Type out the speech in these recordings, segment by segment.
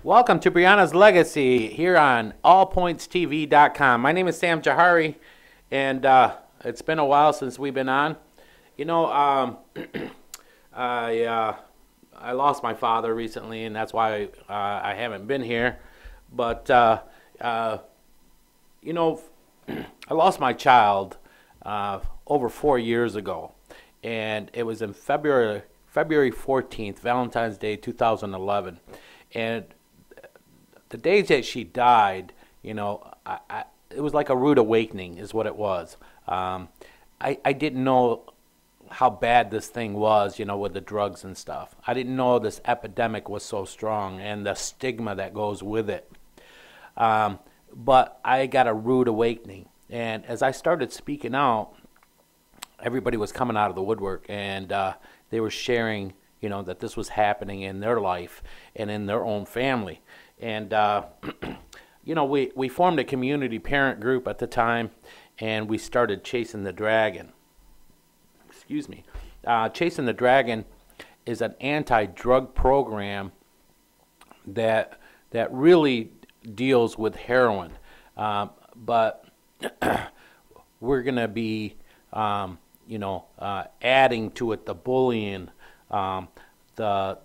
Welcome to Briona's Legacy here on allpointstv.com. My name is Sam Jahari, and it's been a while since we've been on. You know, I I lost my father recently, and that's why I haven't been here. But uh, you know, I lost my child over 4 years ago, and it was in February 14th, Valentine's Day, 2011, and the days that she died, it was like a rude awakening, is what it was. I didn't know how bad this thing was, with the drugs and stuff. I didn't know this epidemic was so strong and the stigma that goes with it. But I got a rude awakening. And as I started speaking out, everybody was coming out of the woodwork, and they were sharing, that this was happening in their life and in their own family. And we formed a community parent group at the time, and we started Chasing the Dragon. Excuse me. Chasing the Dragon is an anti-drug program that really deals with heroin, but we're going to be adding to it the bullying, the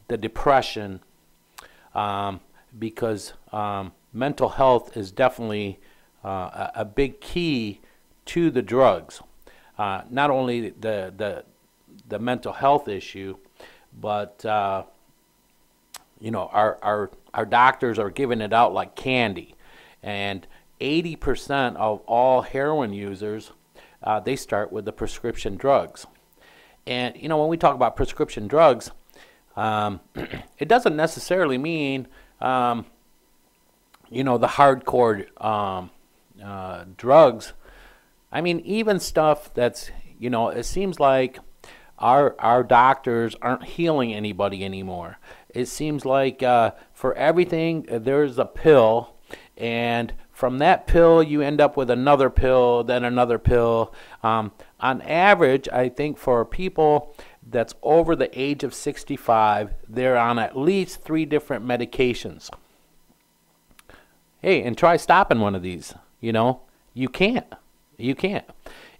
the depression, because mental health is definitely a big key to the drugs. Not only the mental health issue, but our doctors are giving it out like candy, and 80% of all heroin users, they start with the prescription drugs. And when we talk about prescription drugs, it doesn't necessarily mean the hardcore drugs. I mean, even stuff that's, it seems like our doctors aren't healing anybody anymore. It seems like for everything there's a pill, and from that pill you end up with another pill, then another pill. On average, I think for people that's over the age of 65, they're on at least 3 different medications. Hey, and try stopping one of these. You can't. You can't.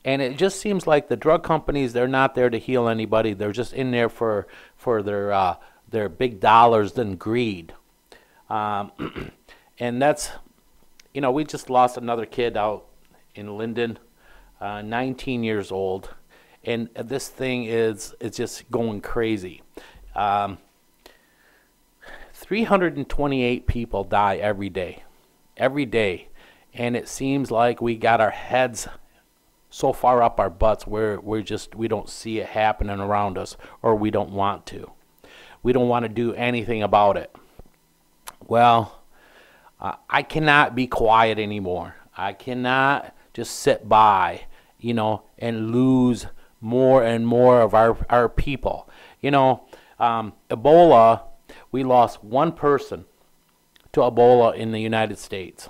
And it just seems like the drug companies, they're not there to heal anybody. They're just in there for their big dollars and greed. And that's, we just lost another kid out in Linden, 19 years old. And this thing is just going crazy. 328 people die every day. Every day. And it seems like we got our heads so far up our butts where we don't see it happening around us, or we don't want to. We don't want to do anything about it. Well, I cannot be quiet anymore. I cannot just sit by, and lose more and more of our people. Ebola, we lost one person to Ebola in the United States.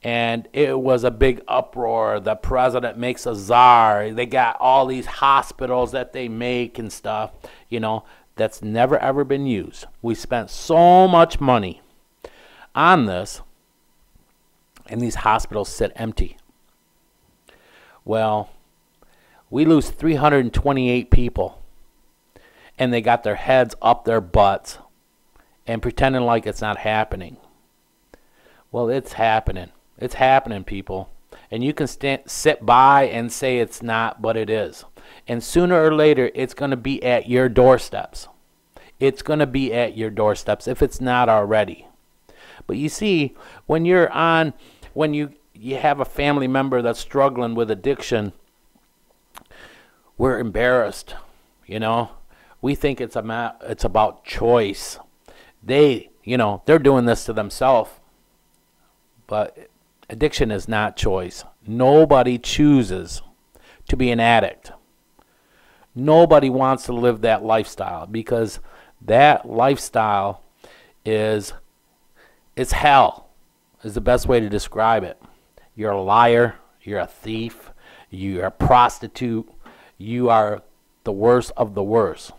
And it was a big uproar. The president makes a czar. They got all these hospitals that they make and stuff. That's never ever been used. We spent so much money on this, and these hospitals sit empty. Well, we lose 328 people, and they got their heads up their butts and pretending like it's not happening. Well, it's happening. It's happening, people. And you can sit by and say it's not, but it is. And sooner or later, it's going to be at your doorsteps. It's going to be at your doorsteps if it's not already. But you see, when you have a family member that's struggling with addiction, we're embarrassed. We think it's about choice. They're doing this to themselves. But addiction is not choice. Nobody chooses to be an addict. Nobody wants to live that lifestyle, because that lifestyle it's hell, is the best way to describe it. You're a liar. You're a thief. You're a prostitute. You are the worst of the worst.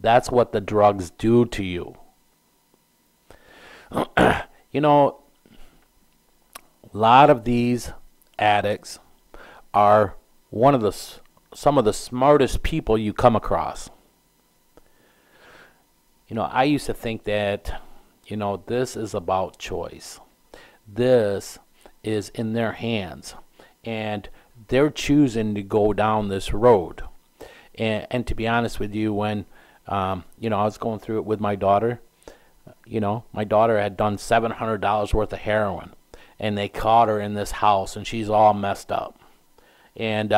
That's what the drugs do to you. You know, a lot of these addicts are one of the some of the smartest people you come across. You know, I used to think that, you know, this is about choice. This is in their hands, and they're choosing to go down this road. And to be honest with you, when you know, I was going through it with my daughter. You know, my daughter had done $700 worth of heroin, and they caught her in this house, and she's all messed up. And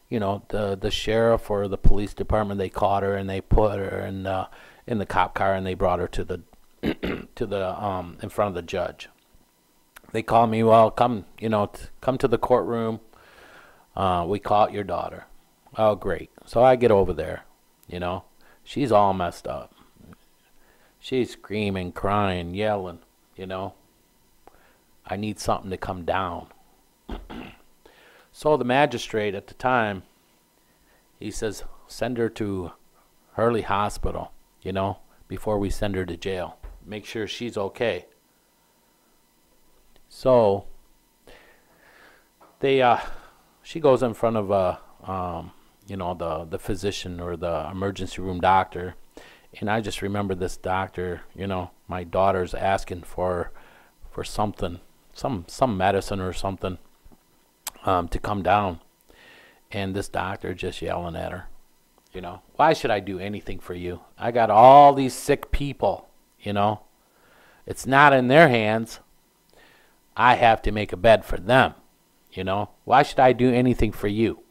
you know, the sheriff or the police department, they caught her and they put her in the cop car, and they brought her to the to the in front of the judge. They called me, well, come, you know, come to the courtroom. We caught your daughter. Oh, great. So I get over there, you know. She's all messed up. She's screaming, crying, yelling, you know. I need something to come down. So the magistrate at the time, he says, send her to Hurley Hospital, you know, before we send her to jail. Make sure she's okay. So she goes in front of you know, the physician or the emergency room doctor, and I just remember this doctor, you know, my daughter's asking for something, some medicine or something, to come down, and this doctor just yelling at her, you know, why should I do anything for you? I got all these sick people, you know. It's not in their hands. I have to make a bed for them, you know. Why should I do anything for you?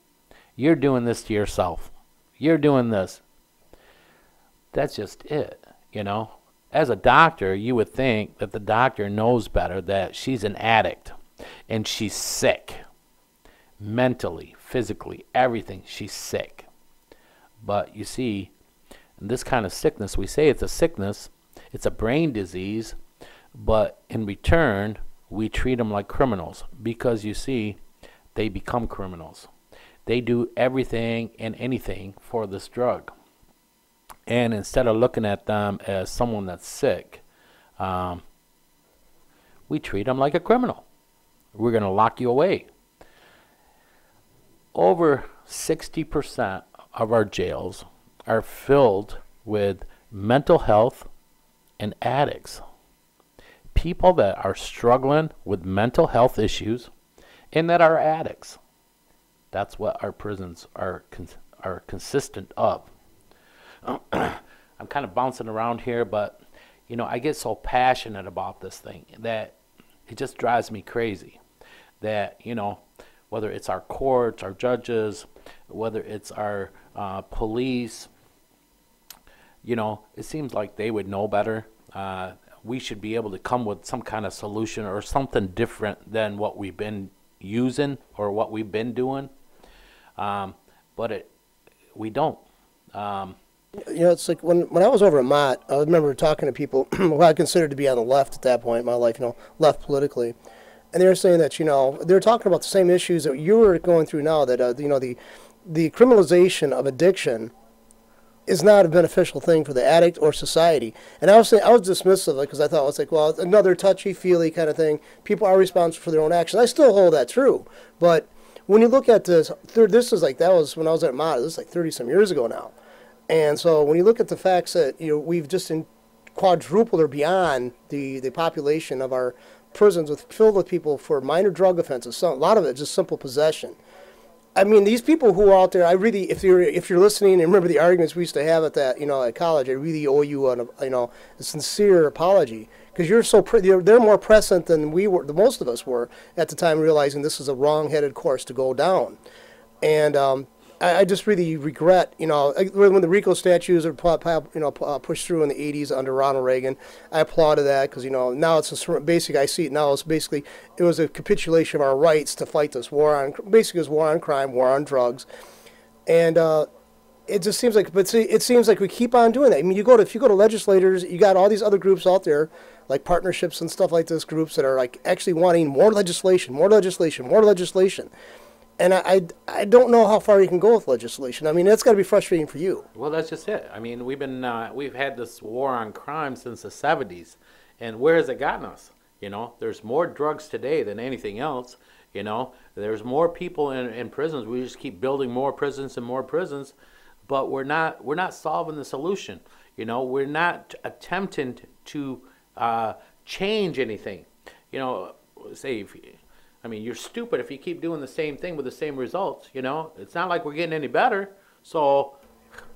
You're doing this to yourself. You're doing this. That's just it, you know. As a doctor, you would think that the doctor knows better, that she's an addict and she's sick. Mentally, physically, everything, she's sick. But you see, this kind of sickness, we say it's a sickness, it's a brain disease, but in return, we treat them like criminals, because you see, they become criminals. They do everything and anything for this drug. And instead of looking at them as someone that's sick, we treat them like a criminal. We're going to lock you away. Over 60% of our jails are filled with mental health and addicts. People that are struggling with mental health issues and that are addicts. That's what our prisons are consistent of. I'm kind of bouncing around here, but you know, I get so passionate about this thing that it just drives me crazy. That, you know, whether it's our courts, our judges, whether it's our police, you know, it seems like they would know better. We should be able to come with some kind of solution or something different than what we've been using or what we've been doing. But we don't. You know, it's like when I was over at Mott, I remember talking to people who I considered to be on the left at that point in my life, you know, left politically. And they were saying that, you know, they were talking about the same issues that you were going through now, that, you know, the criminalization of addiction is not a beneficial thing for the addict or society. And I was dismissive of it because I thought, it's like, well, it's another touchy-feely kind of thing. People are responsible for their own actions. I still hold that true. But when you look at this, this is like, that was when I was at Mott, this is like 30-some years ago now. And so when you look at the facts that, you know, we've just quadrupled or beyond the population of our prisons filled with people for minor drug offenses, so a lot of it just simple possession. I mean, these people who are out there, I really, if you're listening and remember the arguments we used to have at that, you know, at college, I really owe you a sincere apology, because they're more present than we were, the most of us were at the time, realizing this is a wrong-headed course to go down. And I just really regret, you know, when the RICO statutes are pushed through in the 80s under Ronald Reagan, I applauded that, because, you know, now it's I see it now as basically, it was a capitulation of our rights to fight this war on, basically it was war on crime, war on drugs. And it just seems like, but see, it seems like we keep on doing that. I mean, if you go to legislators, you got all these other groups out there, like partnerships and stuff like this, groups that are like actually wanting more legislation, more legislation, more legislation. And I don't know how far you can go with legislation. I mean, that's got to be frustrating for you. Well, that's just it. I mean, we've had this war on crime since the 70s, And where has it gotten us? There's more drugs today than anything else. There's more people in prisons. We just keep building more prisons and more prisons, but we're not solving the solution. We're not attempting to change anything. Say you're stupid if you keep doing the same thing with the same results. It's not like we're getting any better. So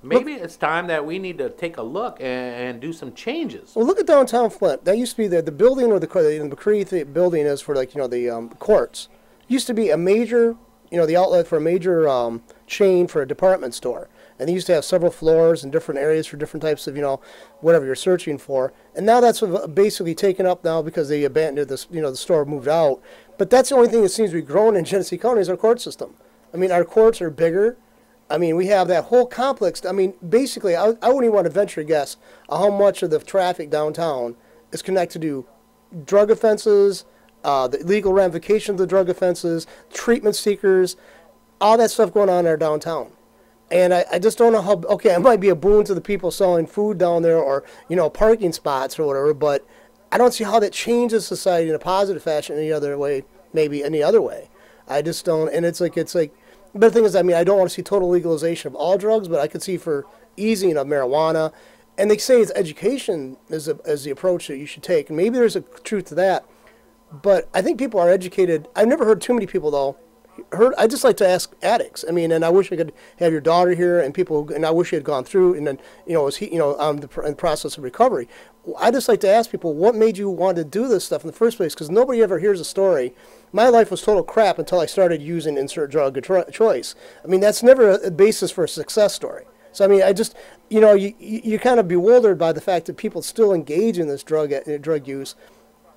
maybe it's time that we need to take a look and do some changes. Well, look at downtown Flint. That used to be the building, or the McCree building is for the courts. Used to be a major, the outlet for a major chain for a department store. And they used to have several floors and different areas for different types of, whatever you're searching for. And now that's basically taken up now because they abandoned this, the store moved out. But that's the only thing that seems to be growing in Genesee County is our court system. Our courts are bigger. We have that whole complex. Basically, I wouldn't even want to venture a guess how much of the traffic downtown is connected to drug offenses, the legal ramifications of the drug offenses, treatment seekers, all that stuff going on in our downtown. And I just don't know how, okay, it might be a boon to the people selling food down there or, parking spots or whatever, but I don't see how that changes society in a positive fashion any other way, maybe any other way. I just don't, and it's like, but the thing is, I don't want to see total legalization of all drugs, but I could see for easing of marijuana. And they say it's education is the approach that you should take. And maybe there's a truth to that. But I think people are educated. I've never heard too many people, though. I just like to ask addicts. And I wish I could have your daughter here and people, and I wish you had gone through and then, was he, in the process of recovery. I just like to ask people, what made you want to do this stuff in the first place? Because nobody ever hears a story. My life was total crap until I started using insert drug of choice. That's never a basis for a success story. So, I just, you're kind of bewildered by the fact that people still engage in this drug use,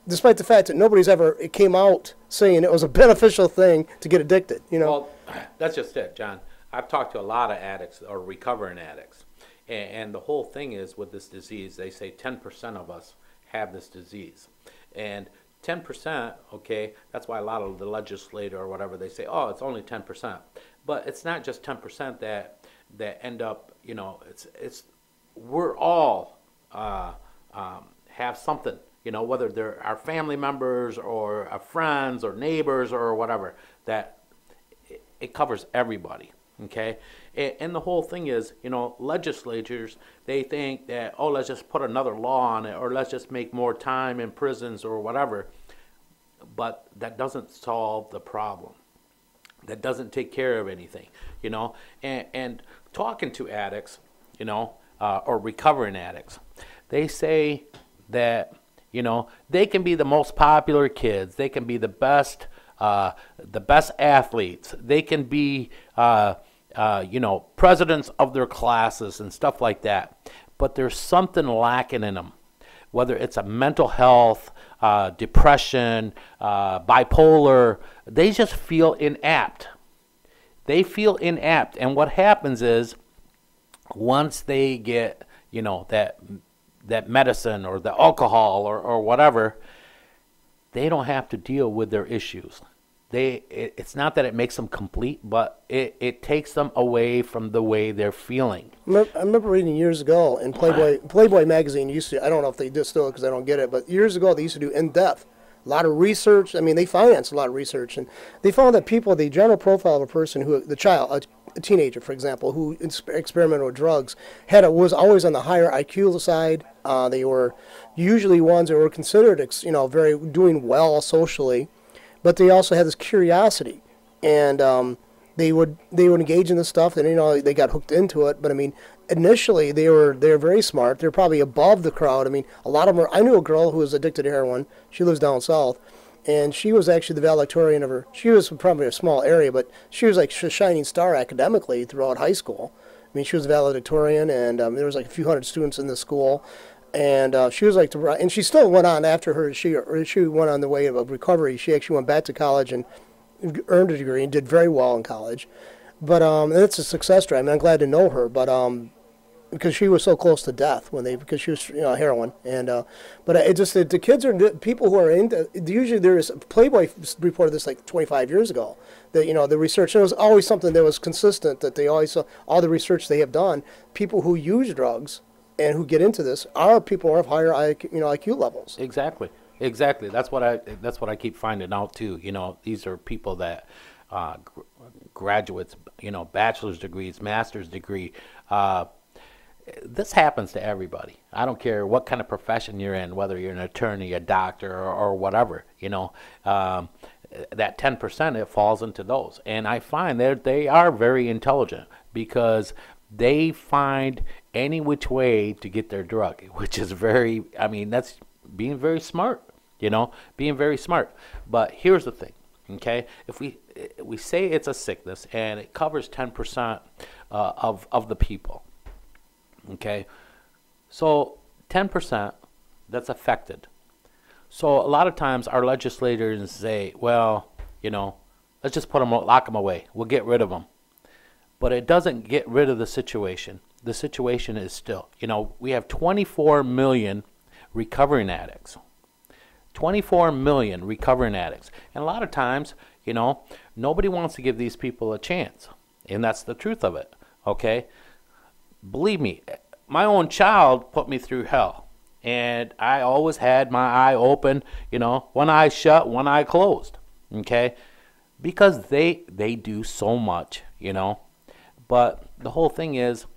despite the fact that nobody's ever came out saying it was a beneficial thing to get addicted, Well, that's just it, John. I've talked to a lot of addicts or recovering addicts. And the whole thing is with this disease, they say 10% of us have this disease. And 10%, okay, that's why a lot of the legislator or whatever, they say, oh, it's only 10%. But it's not just 10% that end up, we're all have something, whether they're our family members or our friends or neighbors or whatever, that it covers everybody. Okay, and the whole thing is, legislatures, they think that, oh, let's just put another law on it, or let's just make more time in prisons or whatever. But that doesn't solve the problem. That doesn't take care of anything, And talking to addicts, or recovering addicts, they say that, they can be the most popular kids. They can be the best athletes. They can be, presidents of their classes and stuff like that. But there's something lacking in them, whether it's a mental health, depression, bipolar. They just feel inapt. They feel inapt. And what happens is once they get, that medicine or the alcohol or whatever, they don't have to deal with their issues. It's not that it makes them complete, but it takes them away from the way they're feeling. I remember reading years ago in Playboy magazine used to, I don't know if they do still because I don't get it, but years ago they used to do in-depth, a lot of research. They financed a lot of research, and they found that the general profile of a person a teenager, for example, who experimented with drugs, was always on the higher IQ side. They were usually ones that were considered, very doing well socially. But they also had this curiosity, and they would engage in this stuff, and they got hooked into it. But initially they were very smart. They're probably above the crowd. A lot of them. I knew a girl who was addicted to heroin. She lives down south, and she was actually the valedictorian of her. She was probably a small area, but she was like a shining star academically throughout high school. She was valedictorian, and there was like a few hundred students in the school. And she was like, and she still went on after her. She went on the way of recovery. She actually went back to college and earned a degree and did very well in college. But it's a success story. I'm glad to know her, but because she was so close to death because she was heroin. And but it just the kids are people who are into. Usually there is Playboy reported this like 25 years ago. That the research, and it was always something that was consistent. That they always all the research they have done, people who use drugs and who get into this are people who have higher IQ levels. Exactly. Exactly. That's what I keep finding out too. These are people that graduates, bachelor's degrees, master's degree. This happens to everybody. I don't care what kind of profession you're in, whether you're an attorney, a doctor, or whatever. That 10%, it falls into those. And I find that they are very intelligent because they find any which way to get their drug, which is that's being very smart, being very smart. But here's the thing, okay? If we say it's a sickness and it covers 10% of the people, okay? So 10% that's affected. So a lot of times our legislators say, well, let's just lock them away. We'll get rid of them. But it doesn't get rid of the situation. The situation is still, we have 24 million recovering addicts. 24 million recovering addicts. And a lot of times, nobody wants to give these people a chance. And that's the truth of it, okay? Believe me, my own child put me through hell. And I always had my eye open, one eye shut, one eye closed, okay? Because they do so much, But the whole thing is,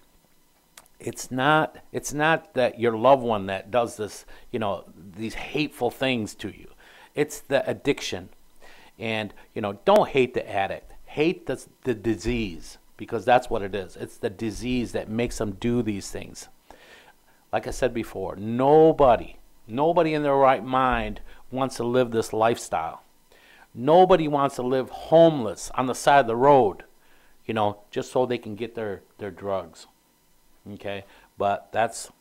it's not that your loved one that does this, these hateful things to you. It's the addiction. And, don't hate the addict. Hate the disease, because that's what it is. It's the disease that makes them do these things. Like I said before, nobody in their right mind wants to live this lifestyle. Nobody wants to live homeless on the side of the road, just so they can get their drugs. Okay? But that's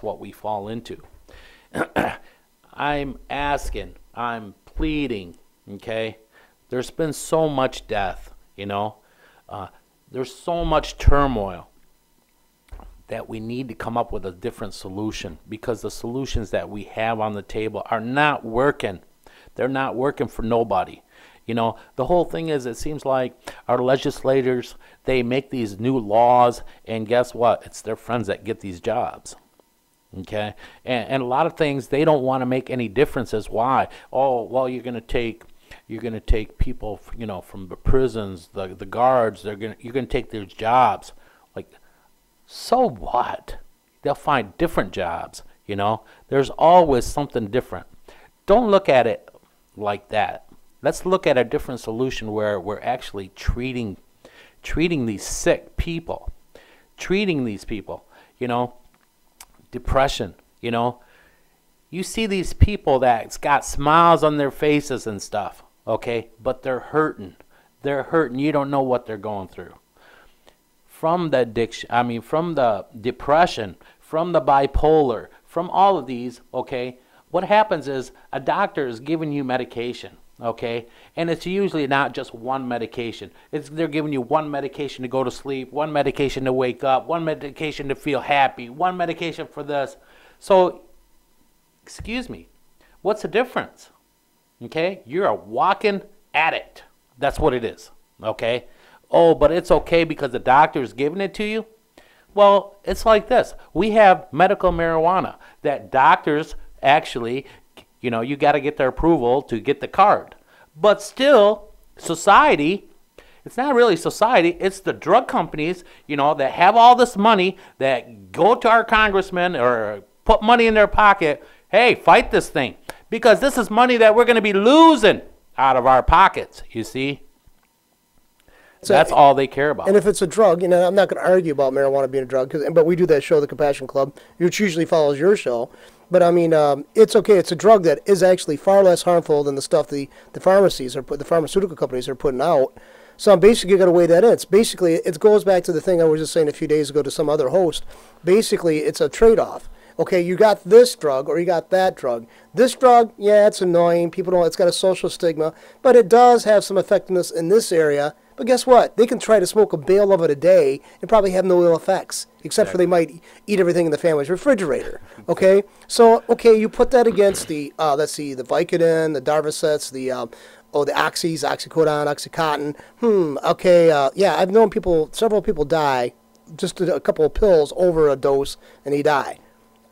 what we fall into. I'm asking, I'm pleading, okay? There's been so much death, there's so much turmoil that we need to come up with a different solution, because the solutions that we have on the table are not working. They're not working for nobody. The whole thing is, it seems like our legislators, they make these new laws, and guess what? It's their friends that get these jobs. Okay? And a lot of things, they don't want to make any differences. Why? Oh, well, you're going to take people, from the prisons, the guards, you're going to take their jobs. Like, so what? They'll find different jobs, There's always something different. Don't look at it like that. Let's look at a different solution where we're actually treating these sick people. Treating these people, depression, You see these people that's got smiles on their faces and stuff, okay? But they're hurting. They're hurting. You don't know what they're going through. From the addiction, from the depression, from the bipolar, from all of these, okay, what happens is a doctor is giving you medication, okay, and it's usually not just one medication. They're giving you one medication to go to sleep, one medication to wake up, one medication to feel happy, one medication for this. So, excuse me, what's the difference? Okay, you're a walking addict. That's what it is, okay? Oh, but it's okay because the doctor is giving it to you? Well, it's like this. We have medical marijuana that doctors actually, you got to get their approval to get the card. But still, society, it's not really society, it's the drug companies, that have all this money that go to our congressmen or put money in their pocket. Hey, fight this thing, because this is money that we're going to be losing out of our pockets, you see. So that's all they care about. And if it's a drug, I'm not going to argue about marijuana being a drug, but we do that show, The Compassion Club, which usually follows your show. But it's okay. It's a drug that is actually far less harmful than the stuff the pharmaceutical companies are putting out. So basically, you got to weigh that in. It goes back to the thing I was just saying a few days ago to some other host. Basically, it's a trade-off. Okay, you got this drug or you got that drug. This drug, yeah, it's annoying. People don't. It's got a social stigma, but it does have some effectiveness in this area. But guess what? They can try to smoke a bale of it a day and probably have no ill effects, except for they might eat everything in the family's refrigerator. Okay, so you put that against the the Vicodin, the Darvocets, the Oxys, Oxycodone, Oxycontin. Okay, yeah, I've known several people die just a couple of pills over a dose and he die.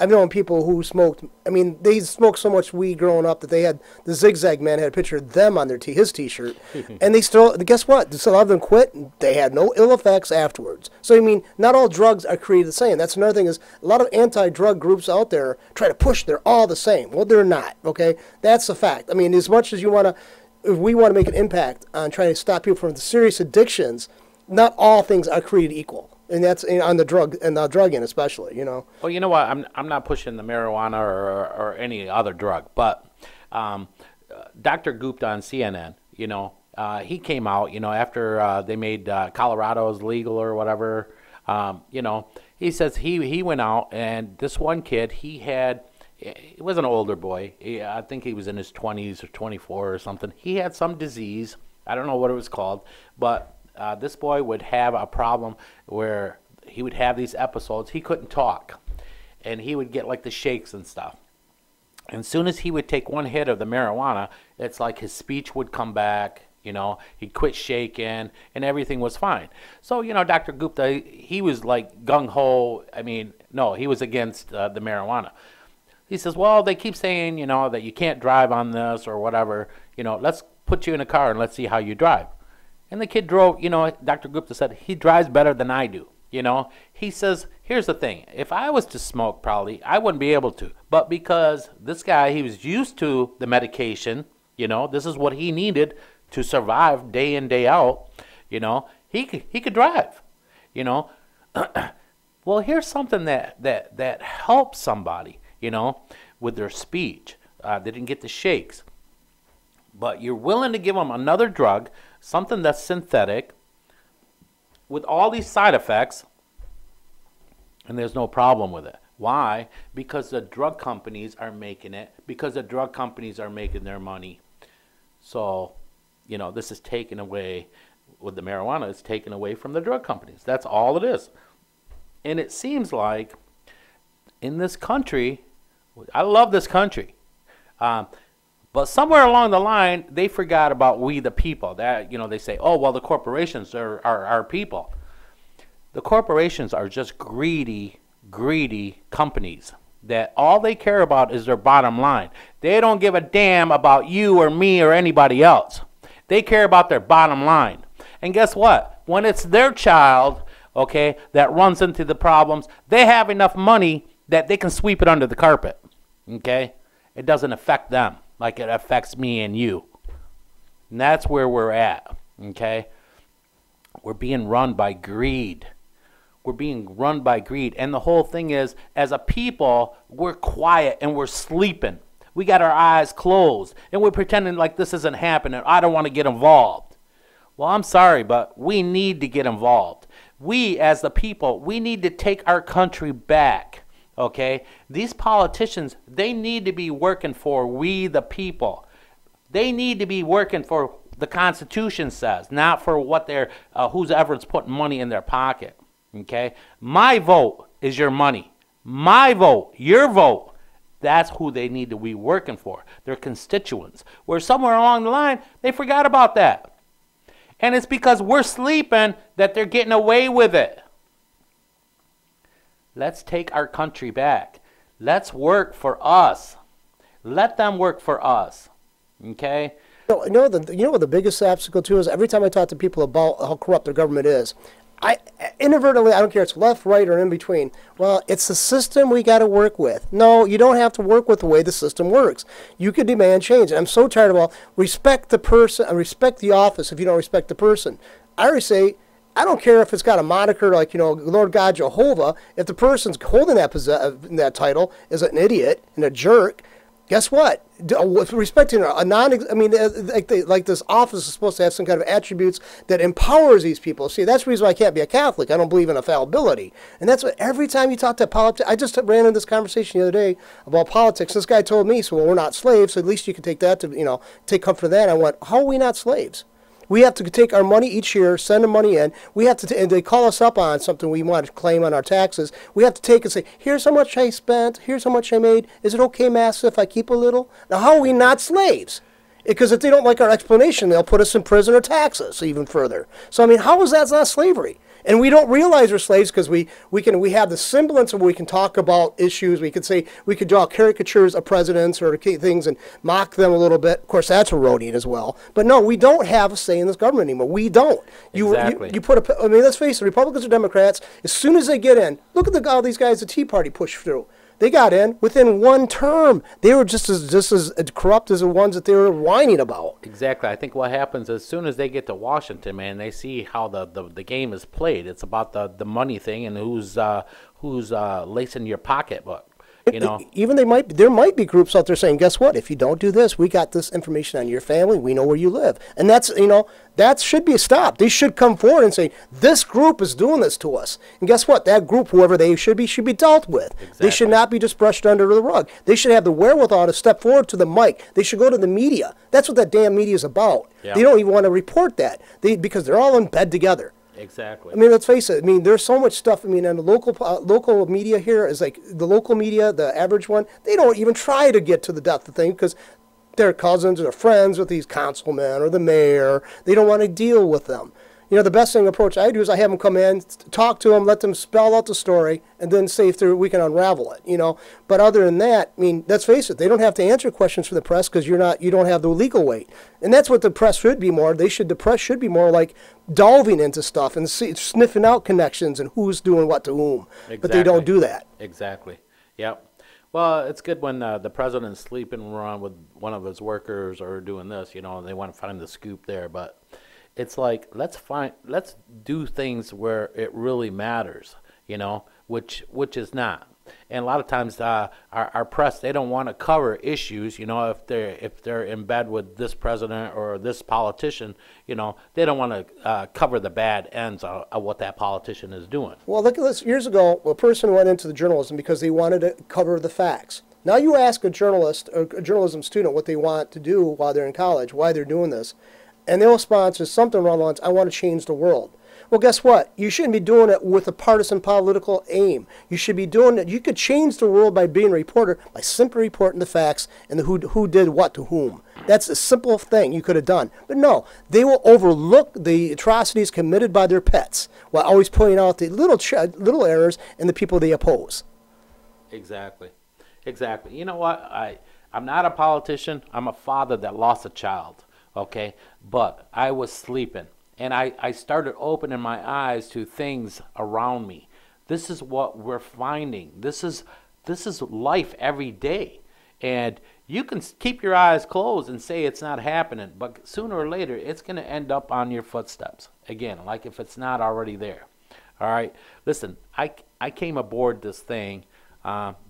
I've known people who smoked. I mean, they smoked so much weed growing up that they had the Zigzag Man had a picture of them on their his T-shirt, and they still. Guess what? So a lot of them quit. They had no ill effects afterwards. So I mean, not all drugs are created the same. That's another thing is a lot of anti-drug groups out there try to push they're all the same. Well, they're not. Okay, that's a fact. I mean, as much as you want to, if we want to make an impact on trying to stop people from the serious addictions, not all things are created equal. And that's on the drug and the drug end especially, you know. Well, you know what? I'm not pushing the marijuana or any other drug, but Dr. Gupta on CNN, you know, he came out, you know, after they made Colorado's legal or whatever, you know, he says he went out and this one kid, he was an older boy. I think he was in his 20s or 24 or something. He had some disease. I don't know what it was called, but this boy would have a problem where he would have these episodes. He couldn't talk, and he would get like the shakes and stuff. And as soon as he would take one hit of the marijuana, it's like his speech would come back. You know, he'd quit shaking, and everything was fine. So, you know, Dr. Gupta, he was like gung-ho. I mean, no, he was against the marijuana. He says, well, they keep saying, you know, that you can't drive on this or whatever. You know, let's put you in a car and let's see how you drive. And the kid drove, you know, Dr. Gupta said, he drives better than I do, you know. He says, here's the thing. If I was to smoke, probably, I wouldn't be able to. But because this guy, he was used to the medication, you know, this is what he needed to survive day in, day out, you know, he could drive, you know. Well, here's something that helps somebody, you know, with their speech. They didn't get the shakes. But you're willing to give them another drug, something that's synthetic, with all these side effects, and there's no problem with it. Why? Because the drug companies are making it, because the drug companies are making their money. So, you know, this is taken away, with the marijuana, it's taken away from the drug companies. That's all it is. And it seems like in this country, I love this country, but somewhere along the line, they forgot about we the people. That, you know, they say, oh, well, the corporations are our people. The corporations are just greedy companies that all they care about is their bottom line. They don't give a damn about you or me or anybody else. They care about their bottom line. And guess what? When it's their child, okay, that runs into the problems, they have enough money that they can sweep it under the carpet, okay? It doesn't affect them like it affects me and you. And that's where we're at, okay? We're being run by greed. We're being run by greed. And the whole thing is, as a people, we're quiet and we're sleeping. We got our eyes closed. And we're pretending like this isn't happening. I don't want to get involved. Well, I'm sorry, but we need to get involved. We, as the people, we need to take our country back. Okay, these politicians, they need to be working for we the people. They need to be working for the Constitution says, not for what they're, who's ever's putting money in their pocket. Okay, my vote is your money. My vote, your vote. That's who they need to be working for. Their constituents. Where somewhere along the line, they forgot about that. And it's because we're sleeping that they're getting away with it. Let's take our country back. Let's work for us. Let them work for us. Okay? You know what the biggest obstacle to is? Every time I talk to people about how corrupt their government is, I inadvertently, I don't care if it's left, right, or in between. Well, it's the system we got to work with. No, you don't have to work with the way the system works. You can demand change. And I'm so tired of all respect the person and respect the office if you don't respect the person. I always say, I don't care if it's got a moniker like, you know, Lord God Jehovah. If the person's holding that title is an idiot and a jerk, guess what? Respecting a like this office is supposed to have some kind of attributes that empowers these people. See, that's the reason why I can't be a Catholic. I don't believe in infallibility. And that's what every time you talk to politics, I just ran into this conversation the other day about politics. This guy told me, so well, we're not slaves, so at least you can take that to, you know, take comfort in that. I went, how are we not slaves? We have to take our money each year, send the money in. We have to, and they call us up on something we want to claim on our taxes. We have to take and say, here's how much I spent, here's how much I made. Is it okay, Master, if I keep a little? Now, how are we not slaves? Because if they don't like our explanation, they'll put us in prison or tax us even further. So, I mean, how is that not slavery? And we don't realize we're slaves because we have the semblance of we can talk about issues. We could draw caricatures of presidents or things and mock them a little bit. Of course, that's eroding as well. But no, we don't have a say in this government anymore. We don't. Exactly. You put I mean, let's face it, Republicans or Democrats, as soon as they get in, look at all these guys the Tea Party pushed through. They got in within one term. They were just as corrupt as the ones that they were whining about. Exactly. I think what happens as soon as they get to Washington, man, they see how the game is played. It's about the money thing and who's lacing your pocketbook. You know, even there might be groups out there saying, guess what? If you don't do this, we got this information on your family. We know where you live, and that should be stopped. They should come forward and say, this group is doing this to us. And guess what? That group, whoever they should be dealt with. Exactly. They should not be just brushed under the rug. They should have the wherewithal to step forward to the mic. They should go to the media. That's what that damn media is about. Yep. They don't even want to report that because they're all in bed together. Exactly. I mean, let's face it. I mean, there's so much stuff. I mean, and the local media here is like the local media, the average one. They don't even try to get to the depth of the thing because they're cousins or friends with these councilmen or the mayor. They don't want to deal with them. You know, the best approach I do is I have them come in, talk to them, let them spell out the story, and then see if we can unravel it. You know, but other than that, I mean, let's face it, they don't have to answer questions for the press because you don't have the legal weight, and that's what the press should be more. The press should be more like delving into stuff and sniffing out connections and who's doing what to whom. Exactly. But they don't do that. Exactly. Yep. Well, it's good when the president's sleeping around with one of his workers or doing this. You know, they want to find the scoop there, but. It's like let's do things where it really matters, you know, which is not. And a lot of times our press, they don't want to cover issues, you know, if they're in bed with this president or this politician, you know, they don't want to cover the bad ends of what that politician is doing. Well, look at this. Years ago, a person went into the journalism because they wanted to cover the facts. Now you ask a journalist or a journalism student what they want to do while they're in college, why they're doing this. And they'll respond to something along the lines, I want to change the world. Well, guess what? You shouldn't be doing it with a partisan political aim. You should be doing it. You could change the world by being a reporter, by simply reporting the facts and who did what to whom. That's a simple thing you could have done. But no, they will overlook the atrocities committed by their pets while always pointing out the little errors in the people they oppose. Exactly. Exactly. You know what? I'm not a politician. I'm a father that lost a child. Okay, but I was sleeping, and I started opening my eyes to things around me. This is what we're finding. This is life every day, and you can keep your eyes closed and say it's not happening, but sooner or later it's going to end up on your footsteps again, like if it's not already there. All right, listen, I came aboard this thing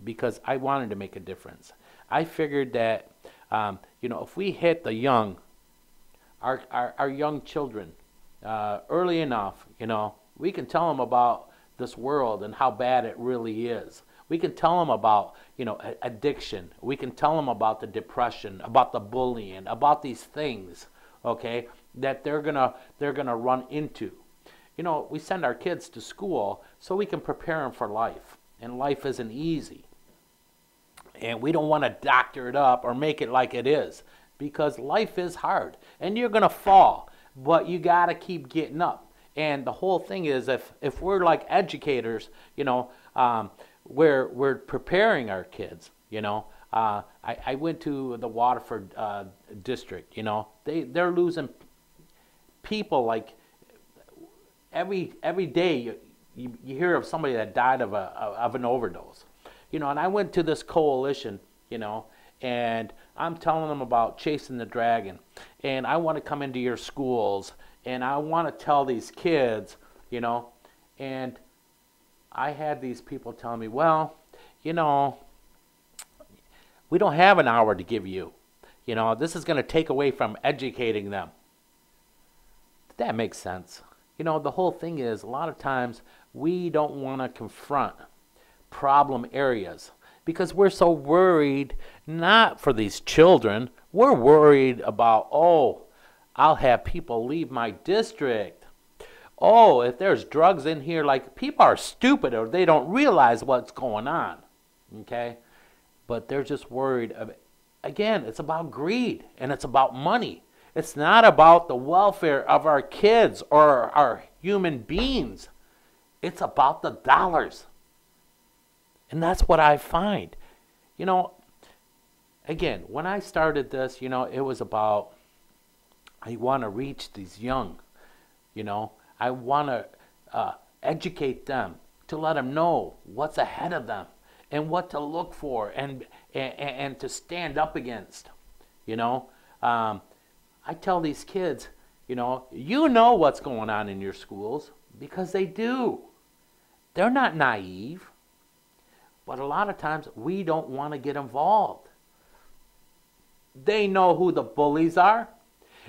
because I wanted to make a difference. I figured that you know, if we hit the young. Our young children early enough, you know, we can tell them about this world and how bad it really is. We can tell them about, you know, addiction. We can tell them about the depression, about the bullying, about these things, okay, that they're gonna run into. You know, we send our kids to school so we can prepare them for life, and life isn't easy. And we don't want to doctor it up or make it like it is. Because life is hard, and you're going to fall, but you got to keep getting up. And the whole thing is if we're like educators, you know, we're preparing our kids, you know. I went to the Waterford district, you know. They're losing people like every day you hear of somebody that died of an overdose. You know, and I went to this coalition, you know, and I'm telling them about chasing the dragon, and I want to come into your schools, and I want to tell these kids, you know, and I had these people telling me, well, you know, we don't have an hour to give you. You know, this is going to take away from educating them. That makes sense. You know, the whole thing is a lot of times we don't want to confront problem areas. Because we're so worried, not for these children, we're worried about, oh, I'll have people leave my district. Oh, if there's drugs in here, like people are stupid or they don't realize what's going on, okay? But they're just worried. Again, it's about greed and it's about money. It's not about the welfare of our kids or our human beings, It's about the dollars. And that's what I find. You know, again, when I started this, you know, it was about I want to reach these young, you know. I want to educate them to let them know what's ahead of them and what to look for and to stand up against, you know. I tell these kids, you know what's going on in your schools because they do. They're not naive. But a lot of times we don't want to get involved. They know who the bullies are.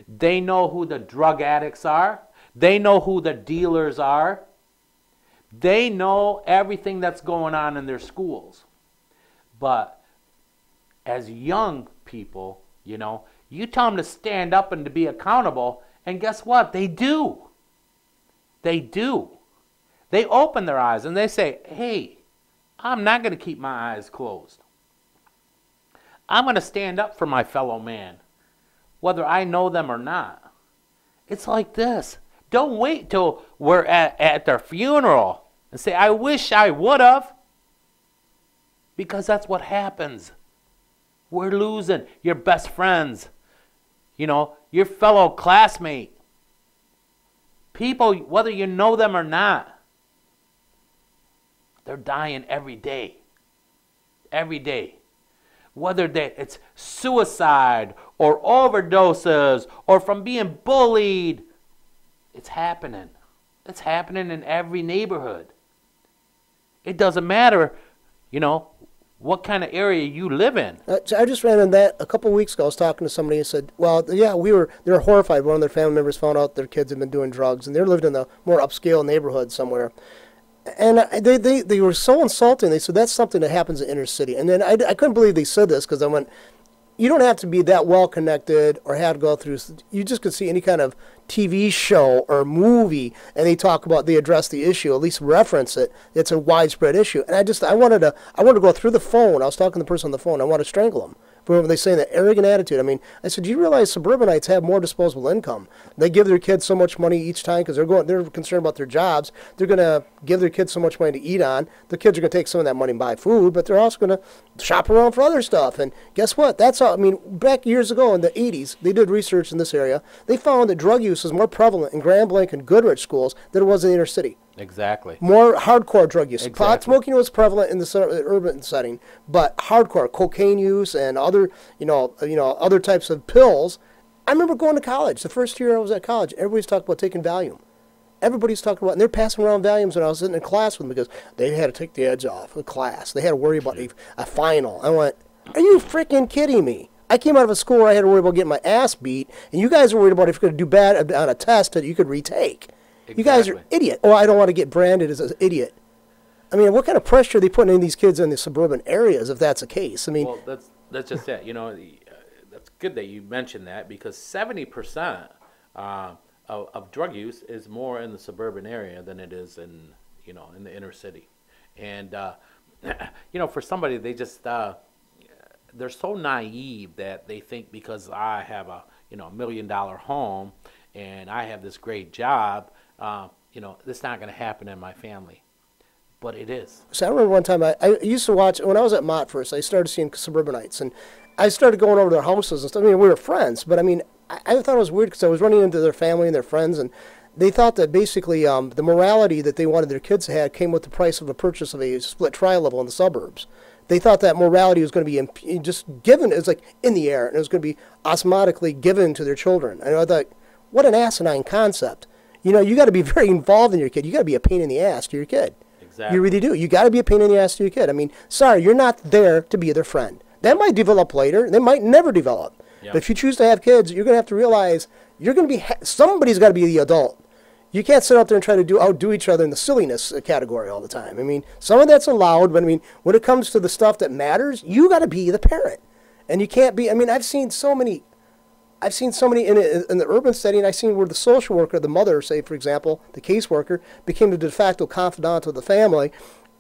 They know who the drug addicts are. They know who the dealers are. They know everything that's going on in their schools. But as young people, you know, you tell them to stand up and to be accountable, and guess what? They do. They do. They open their eyes and they say, hey, I'm not going to keep my eyes closed. I'm going to stand up for my fellow man, whether I know them or not. It's like this. Don't wait till we're at their funeral and say, I wish I would have. Because that's what happens. We're losing your best friends, you know, your fellow classmate. People, whether you know them or not. They're dying every day. Every day. Whether it's suicide or overdoses or from being bullied. It's happening. It's happening in every neighborhood. It doesn't matter, you know, what kind of area you live in. I just ran into that a couple of weeks ago. I was talking to somebody and said, well, yeah, they were horrified. One of their family members found out their kids had been doing drugs, and they lived in a more upscale neighborhood somewhere. And they were so insulting. They said, that's something that happens in inner city. And then I couldn't believe they said this because I went, you don't have to be that well connected or have to go through. You just could see any kind of TV show or movie, and they address the issue, at least reference it. It's a widespread issue. And I wanted to go through the phone. I was talking to the person on the phone. I wanted to strangle him. When they say that arrogant attitude, I mean, I said, do you realize suburbanites have more disposable income? They give their kids so much money each time because they're concerned about their jobs. They're going to give their kids so much money to eat on. The kids are going to take some of that money and buy food, but they're also going to shop around for other stuff. And guess what? That's all. I mean, back years ago in the 80s, they did research in this area. They found that drug use is more prevalent in Grand Blanc and Goodrich schools than it was in the inner city. Exactly. More hardcore drug use. Exactly. Pot smoking was prevalent in the urban setting, but hardcore cocaine use and other, other types of pills. I remember going to college. The first year I was at college, everybody's talking about taking Valium. Everybody's talking about, and they're passing around Valiums when I was sitting in class with them because they had to take the edge off of class. They had to worry about a final. I went, are you freaking kidding me? I came out of a school where I had to worry about getting my ass beat, and you guys are worried about if you're going to do bad on a test that you could retake. Exactly. You guys are idiot. Oh, I don't want to get branded as an idiot. I mean, what kind of pressure are they putting in these kids in the suburban areas if that's the case? I mean, well, that's just it. That's good that you mentioned that because 70% of drug use is more in the suburban area than it is in the inner city. And for somebody, they just they're so naive that they think because I have a $1 million home and I have this great job. This not going to happen in my family. But it is. So I remember one time I used to watch, when I was at Mott first, I started seeing suburbanites. And I started going over to their houses and stuff. I mean, we were friends. But, I mean, I thought it was weird because I was running into their family and their friends. And they thought that basically the morality that they wanted their kids to have came with the price of a purchase of a split tri-level in the suburbs. They thought that morality was going to be just given. It was like in the air. And it was going to be osmotically given to their children. And I thought, what an asinine concept. You got to be very involved in your kid. You got to be a pain in the ass to your kid. Exactly. You really do. You got to be a pain in the ass to your kid. I mean, sorry, you're not there to be their friend. That might develop later. They might never develop. Yep. But if you choose to have kids, you're going to have to realize you're going to be somebody's got to be the adult. You can't sit out there and try to outdo each other in the silliness category all the time. I mean, some of that's allowed, but I mean, when it comes to the stuff that matters, you got to be the parent, and you can't be. I mean, I've seen so many in the urban setting. I've seen where the social worker, the mother, say for example, the caseworker, became the de facto confidant of the family,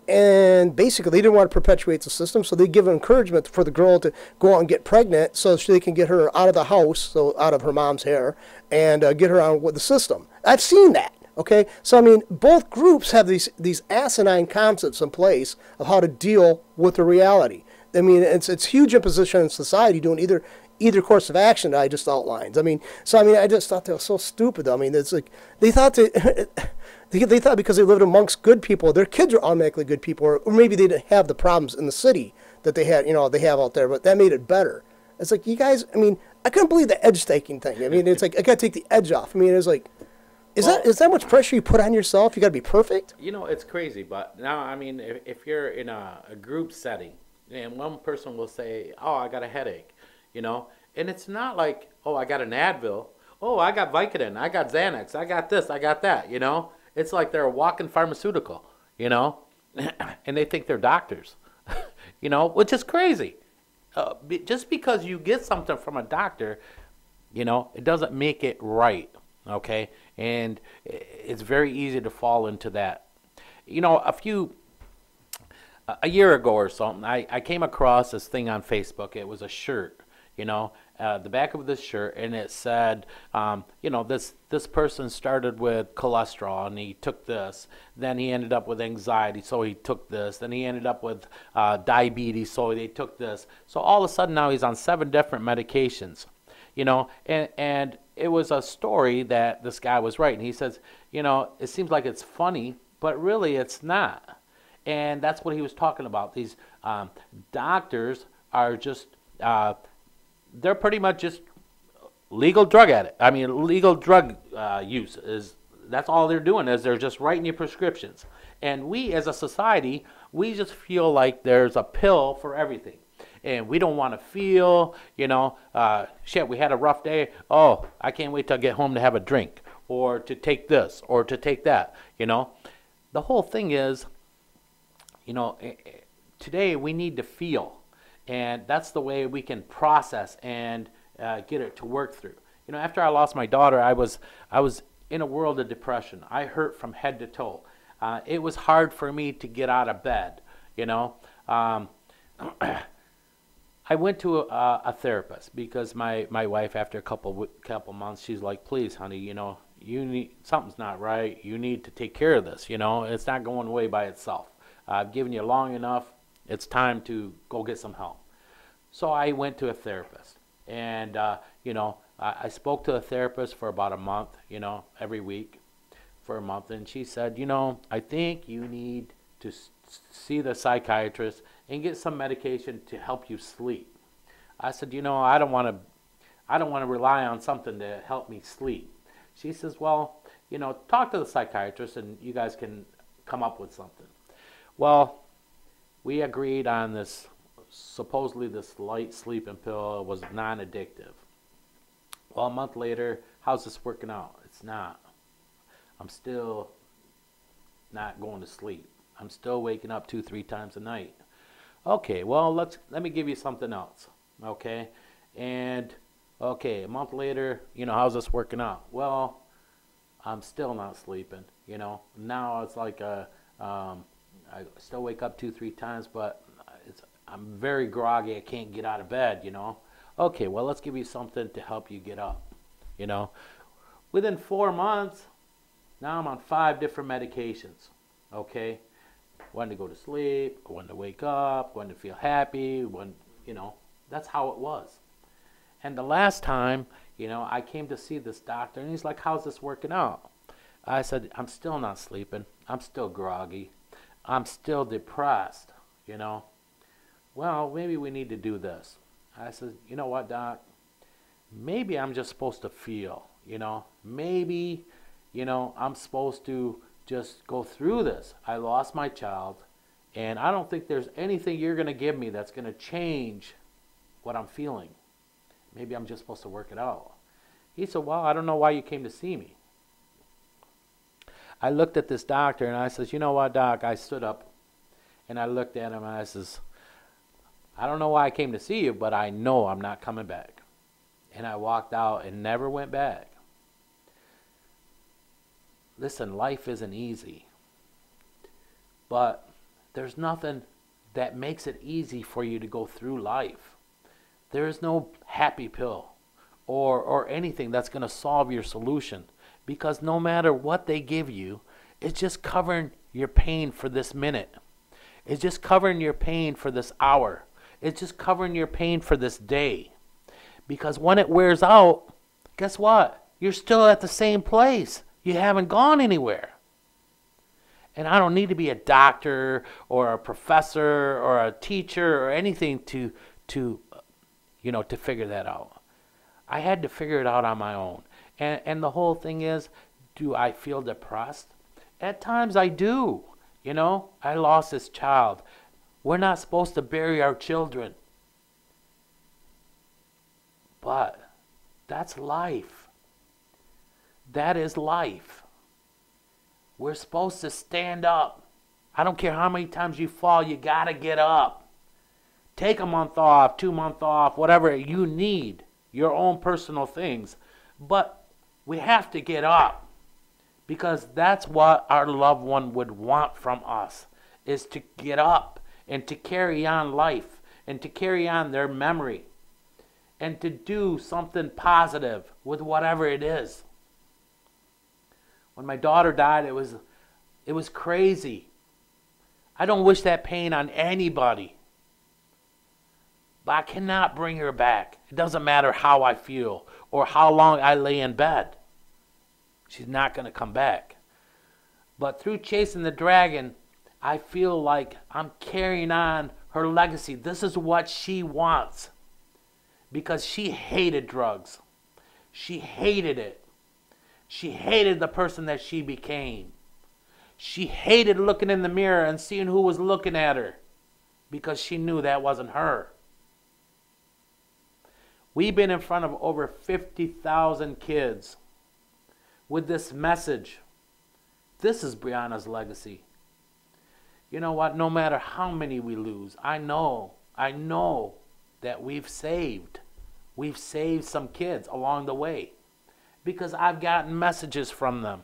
and basically they didn't want to perpetuate the system, so they give encouragement for the girl to go out and get pregnant so they can get her out of the house, so out of her mom's hair, and get her on with the system. I've seen that. Okay, so I mean, both groups have these asinine concepts in place of how to deal with the reality. I mean, it's huge imposition in society doing either course of action that I just outlined. I mean, so I mean, I just thought they were so stupid. I mean, it's like they thought they thought because they lived amongst good people, their kids are automatically good people, or maybe they didn't have the problems in the city that they had, they have out there, but that made it better. It's like, you guys, I mean, I couldn't believe the edge taking thing. I mean, it's like I got to take the edge off. I mean, it's like. Is that much pressure you put on yourself? You got to be perfect? It's crazy, but now, I mean, if you're in a group setting, and one person will say, oh, I got a headache, and it's not like, oh, I got an Advil, oh, I got Vicodin, I got Xanax, I got this, I got that, It's like they're a walking pharmaceutical, and they think they're doctors, which is crazy. Just because you get something from a doctor, it doesn't make it right. Okay, and it's very easy to fall into that. A year ago or something, I came across this thing on Facebook. It was a shirt, the back of this shirt, and it said, this person started with cholesterol, and he took this. Then he ended up with anxiety, so he took this. Then he ended up with diabetes, so they took this. So all of a sudden now he's on 7 different medications, and it was a story that this guy was writing. He says, it seems like it's funny, but really it's not. And that's what he was talking about. These doctors are just, they're pretty much just legal drug legal drug use. That's all they're doing, is they're just writing you prescriptions. And we as a society, we just feel like there's a pill for everything. And we don't want to feel, shit, we had a rough day. Oh, I can't wait till I get home to have a drink, or to take this, or to take that, The whole thing is, today we need to feel. And that's the way we can process and get it to work through. After I lost my daughter, I was in a world of depression. I hurt from head to toe. It was hard for me to get out of bed, I went to a therapist because my wife, after a couple months, she's like, please, honey, you need, something's not right. You need to take care of this. It's not going away by itself. I've given you long enough. It's time to go get some help. So I went to a therapist, and I spoke to a therapist for about a month, every week for a month, and she said, I think you need to see the psychiatrist and get some medication to help you sleep. I said, I don't want to rely on something to help me sleep. She says, well, talk to the psychiatrist and you guys can come up with something. Well, we agreed on this, supposedly this light sleeping pill was non-addictive. Well, a month later, how's this working out? It's not. I'm still not going to sleep. I'm still waking up 2-3 times a night. Okay, well, let me give you something else. Okay, and okay, a month later, how's this working out? Well, I'm still not sleeping. Now it's like I still wake up 2-3 times, but I'm very groggy. I can't get out of bed. Okay, well, let's give you something to help you get up. Within 4 months, now I'm on 5 different medications. Okay. When to go to sleep, when to wake up, when to feel happy, that's how it was. And the last time, I came to see this doctor, and he's like, how's this working out? I said, I'm still not sleeping. I'm still groggy. I'm still depressed, Well, maybe we need to do this. I said, you know what, doc? Maybe I'm just supposed to feel, Maybe, I'm supposed to just go through this. I lost my child, and I don't think there's anything you're going to give me that's going to change what I'm feeling. Maybe I'm just supposed to work it out. He said, well, I don't know why you came to see me. I looked at this doctor, and I says, you know what, doc? I stood up, and I looked at him, and I says, I don't know why I came to see you, but I know I'm not coming back. And I walked out and never went back. Listen, life isn't easy, but there's nothing that makes it easy for you to go through life. There is no happy pill or anything that's going to solve your solution, Because no matter what they give you, it's just covering your pain for this minute. It's just covering your pain for this hour. It's just covering your pain for this day. Because when it wears out, guess what? You're still at the same place. You haven't gone anywhere. And I don't need to be a doctor or a professor or a teacher or anything to figure that out. I had to figure it out on my own. And the whole thing is, do I feel depressed? At times I do. I lost this child. We're not supposed to bury our children. But that's life. That is life. We're supposed to stand up. I don't care how many times you fall, you got to get up. Take a month off, 2 months off, whatever you need, your own personal things. But we have to get up, because that's what our loved one would want from us, is to get up and to carry on life and to carry on their memory and to do something positive with whatever it is. When my daughter died, it was crazy. I don't wish that pain on anybody. But I cannot bring her back. It doesn't matter how I feel or how long I lay in bed. She's not going to come back. But through chasing the dragon, I feel like I'm carrying on her legacy. This is what she wants. Because she hated drugs. She hated it. She hated the person that she became. She hated looking in the mirror and seeing who was looking at her, because she knew that wasn't her. We've been in front of over 50,000 kids with this message. This is Briona's legacy. You know what? No matter how many we lose, I know that we've saved some kids along the way, because I've gotten messages from them.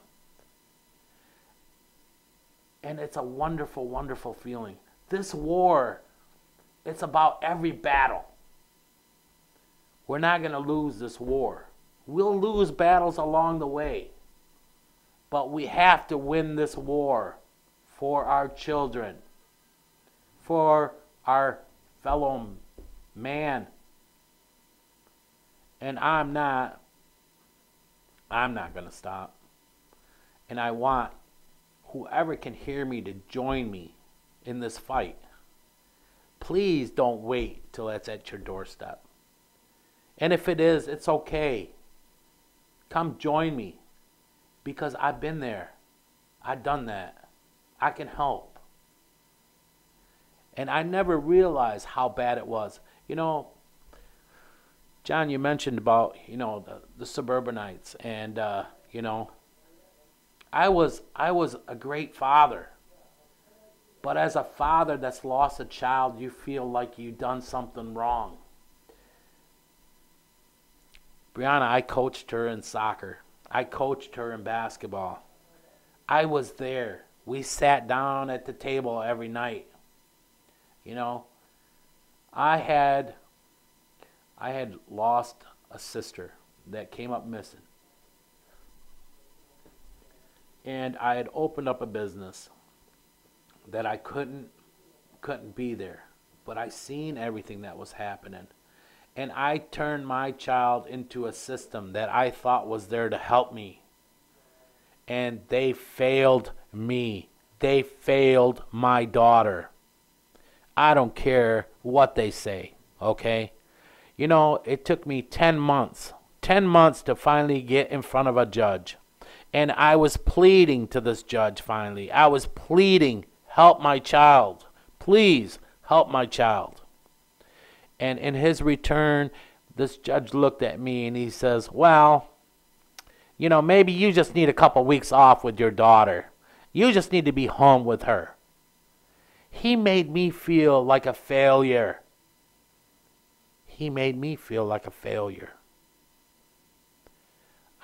And it's a wonderful, wonderful feeling. This war, it's about every battle. We're not going to lose this war. We'll lose battles along the way. But we have to win this war for our children, for our fellow man. And I'm not going to stop. And I want whoever can hear me to join me in this fight. Please don't wait till it's at your doorstep. And if it is, it's okay. Come join me, because I've been there. I've done that. I can help. And I never realized how bad it was. John, you mentioned about, the suburbanites, and, I was a great father. But as a father that's lost a child, you feel like you've done something wrong. Briona, I coached her in soccer. I coached her in basketball. I was there. We sat down at the table every night. I had lost a sister that came up missing. And I had opened up a business that I couldn't be there. But I seen everything that was happening. And I turned my child into a system that I thought was there to help me. And they failed me. They failed my daughter. I don't care what they say, okay? It took me 10 months to finally get in front of a judge. And I was pleading to this judge finally. I was pleading, help my child. Please help my child. And in his return, this judge looked at me and he says, well, maybe you just need a couple weeks off with your daughter. You just need to be home with her. He made me feel like a failure. He made me feel like a failure.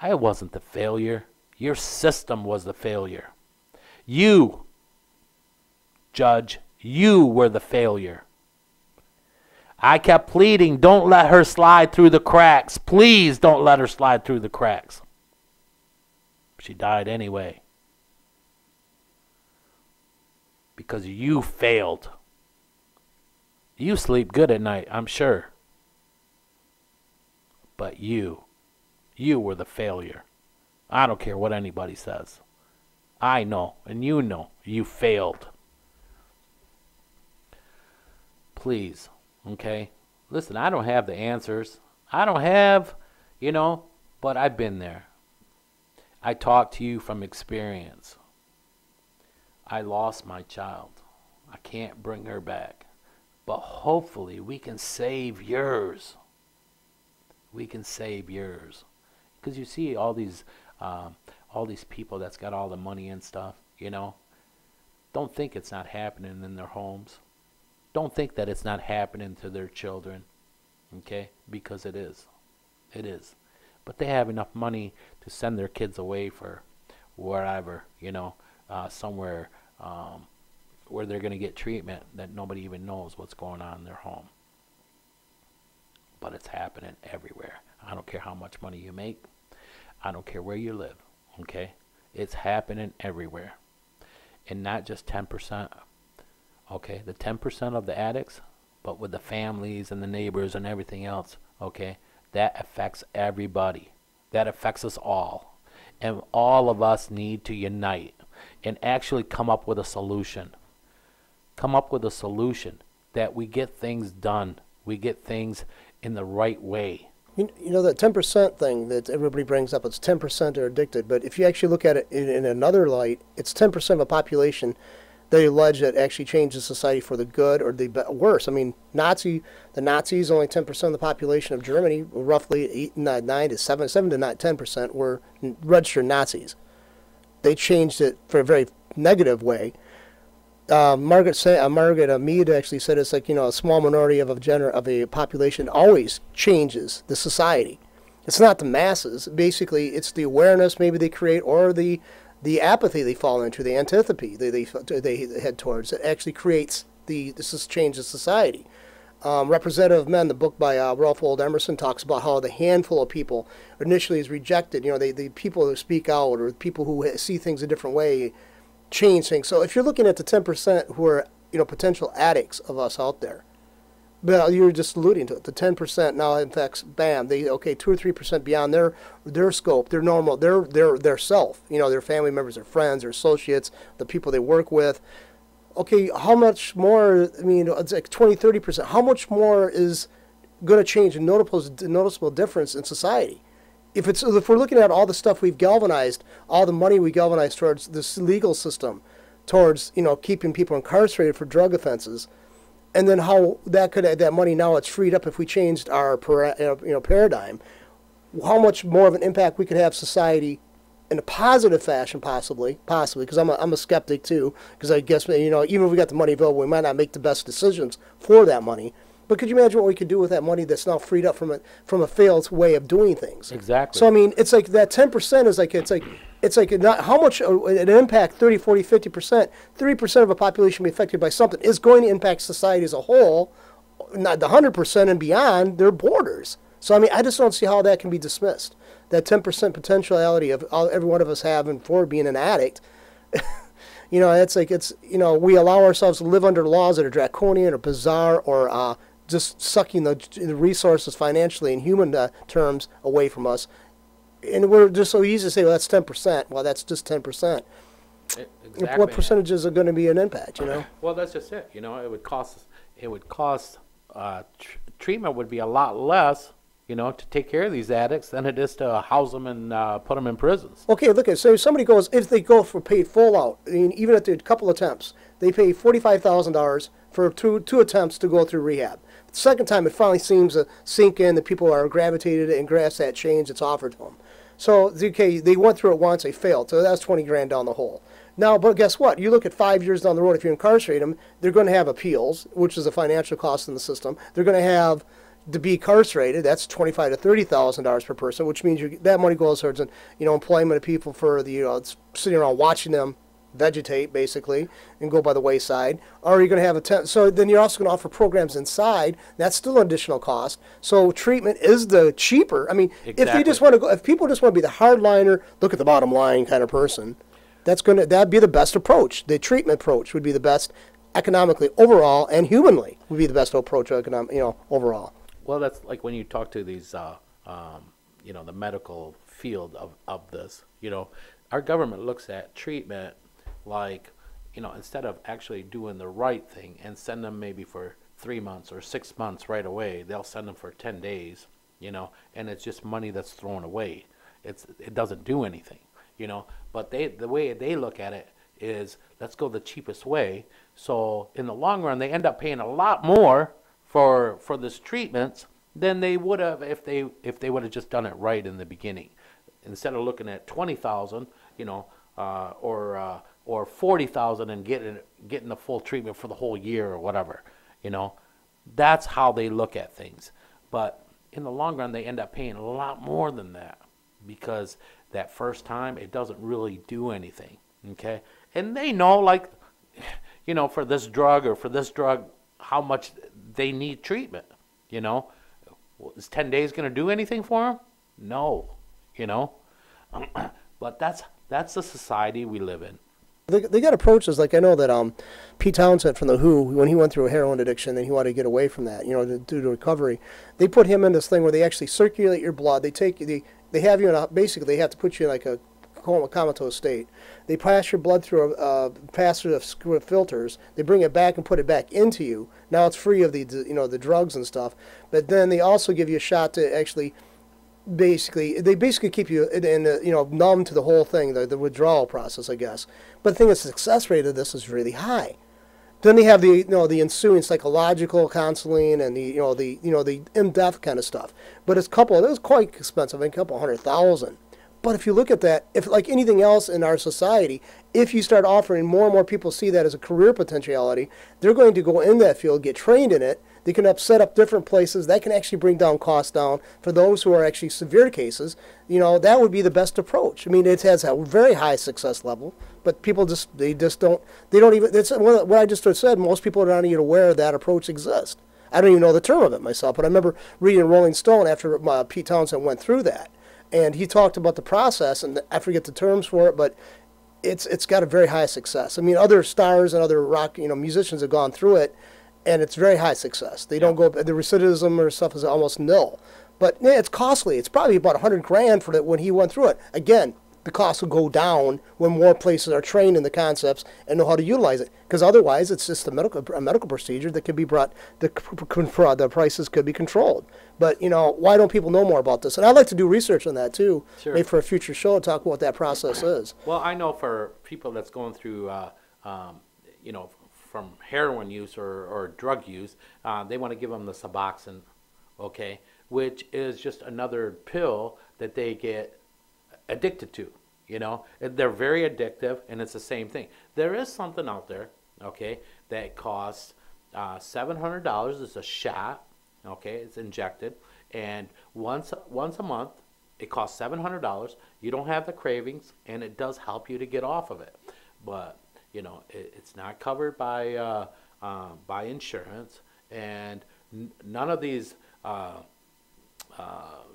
I wasn't the failure. Your system was the failure. You, judge, you were the failure. I kept pleading, don't let her slide through the cracks. Please don't let her slide through the cracks. She died anyway. Because you failed. You sleep good at night, I'm sure. But you were the failure. I don't care what anybody says. I know, and you failed. Please, okay? Listen, I don't have the answers. I don't have, but I've been there. I talk to you from experience. I lost my child. I can't bring her back. But hopefully we can save yours. We can save yours. Because you see all these people that's got all the money and stuff, don't think it's not happening in their homes. Don't think that it's not happening to their children, okay? Because it is. It is. But they have enough money to send their kids away for wherever, somewhere where they're going to get treatment that nobody even knows what's going on in their home. But it's happening everywhere. I don't care how much money you make. I don't care where you live, okay? It's happening everywhere. And not just 10%. Okay, the 10% of the addicts, but with the families and the neighbors and everything else, okay, that affects everybody. That affects us all. And all of us need to unite and actually come up with a solution. Come up with a solution that we get things done. We get things in the right way. That 10% thing that everybody brings up, it's 10% are addicted. But if you actually look at it in another light, it's 10% of a population they allege that actually changes society for the good or the worse. I mean, the Nazis, only 10% of the population of Germany, roughly 7 to 10% were registered Nazis. They changed it for a very negative way. Margaret Mead actually said it's like, a small minority of a population always changes the society. It's not the masses. Basically, it's the awareness maybe they create or the apathy they fall into, the antipathy they head towards. It actually creates this has changed the society. Representative Men, the book by Ralph Waldo Emerson, talks about how the handful of people initially is rejected. The people who speak out or people who see things a different way change things. So if you're looking at the 10% who are potential addicts of us out there, but you were just alluding to it. The 10% now affects, bam, 2 or 3% beyond their scope, their normal, their self. Their family members, their friends, their associates, the people they work with. Okay, how much more? I mean, it's like 20, 30%. How much more is going to change a noticeable difference in society? If we're looking at all the stuff we've galvanized, all the money we galvanized towards this legal system, towards keeping people incarcerated for drug offenses. And then how that money now it's freed up if we changed our paradigm, how much more of an impact we could have society in a positive fashion, possibly, because I'm a skeptic too, because I guess even if we got the money available, we might not make the best decisions for that money. But could you imagine what we could do with that money that's now freed up from a failed way of doing things? Exactly. So I mean, it's like that 10% is like it's like not how much an impact 30, 40, 50%, 30% of a population be affected by something is going to impact society as a whole. Not the 100% and beyond, their borders. So I mean, I just don't see how that can be dismissed. That 10% potentiality of every one of us having for being an addict. It's like we allow ourselves to live under laws that are draconian or bizarre or just sucking the resources financially in human terms away from us. And we're just so easy to say, well, that's 10%. Well, that's just 10%. Exactly. What percentages are going to be an impact, Well, that's just it. It would cost treatment would be a lot less, to take care of these addicts than it is to house them and put them in prisons. Okay, look, so if somebody if they go for paid full out, I mean, even at the couple attempts, they pay $45,000 for two attempts to go through rehab. The second time, it finally seems to sink in that people are gravitated and grasp that change that's offered to them. So, okay, they went through it once, they failed, so that's $20,000 down the hole. Now, but guess what? You look at 5 years down the road, if you incarcerate them, they're going to have appeals, which is a financial cost in the system. They're going to have to be incarcerated. That's $25,000 to $30,000 per person, which means that money goes towards employment of people for sitting around watching them vegetate basically and go by the wayside, or you're going to have so then you're also going to offer programs inside. That's still an additional cost. So treatment is the cheaper. I mean, if they just Exactly. want to go, if people just want to be the hardliner, look at the bottom line kind of person, that'd be the best approach. The treatment approach would be the best economically overall, and humanly would be the best approach overall. Well, that's like when you talk to these, the medical field of this, our government looks at treatment like, instead of actually doing the right thing and send them maybe for 3 months or 6 months right away, they'll send them for 10 days, and it's just money that's thrown away. It doesn't do anything, but the way they look at it is, let's go the cheapest way. So in the long run, they end up paying a lot more for this treatments than they would have if they would have just done it right in the beginning. Instead of looking at 20,000, or 40,000 and getting the full treatment for the whole year or whatever, that's how they look at things. But in the long run, they end up paying a lot more than that, because that first time it doesn't really do anything. Okay, and they know, like, for this drug or for this drug, how much they need treatment. Is 10 days going to do anything for them? No, but that's the society we live in. They got approaches, like I know that Pete Townsend from the Who, when he went through a heroin addiction and he wanted to get away from that, due to recovery, they put him in this thing where they actually circulate your blood. They have you in basically they have to put you in like a comatose state. They pass your blood through pass through the filters. They bring it back and put it back into you. Now it's free of the drugs and stuff. But then they also give you a shot to actually they basically keep you numb to the whole thing, the withdrawal process, I guess. But the thing is, the success rate of this is really high. Then they have the ensuing psychological counseling and the in-depth kind of stuff. But it's quite expensive, a couple $100,000. But if you look at that, if like anything else in our society, if you start offering, more and more people see that as a career potentiality, they're going to go in that field, get trained in it. They can set up different places. That can actually bring costs down for those who are actually severe cases. That would be the best approach. I mean, it has a very high success level, but people they don't even, it's what I just said, most people are not even aware that approach exists. I don't even know the term of it myself, but I remember reading Rolling Stone after Pete Townsend went through that. And he talked about the process, and I forget the terms for it, but it's got a very high success. I mean, other stars and other rock musicians have gone through it, and it's very high success. They don't go, the recidivism or stuff is almost nil. But yeah, it's costly. It's probably about $100,000 for it when he went through it. Again, the cost will go down when more places are trained in the concepts and know how to utilize it. Because otherwise, it's just a medical procedure that could be brought. The prices could be controlled. But why don't people know more about this? And I'd like to do research on that too. Sure. Maybe for a future show, talk about what that process is. Well, I know for people that's going through, from heroin use or drug use, they want to give them the Suboxone, okay, which is just another pill that they get addicted to. They're very addictive, and it's the same thing. There is something out there, okay, that costs $700. It's a shot, okay, it's injected, and once a month, it costs $700. You don't have the cravings, and it does help you to get off of it. But it's not covered by insurance, and none of these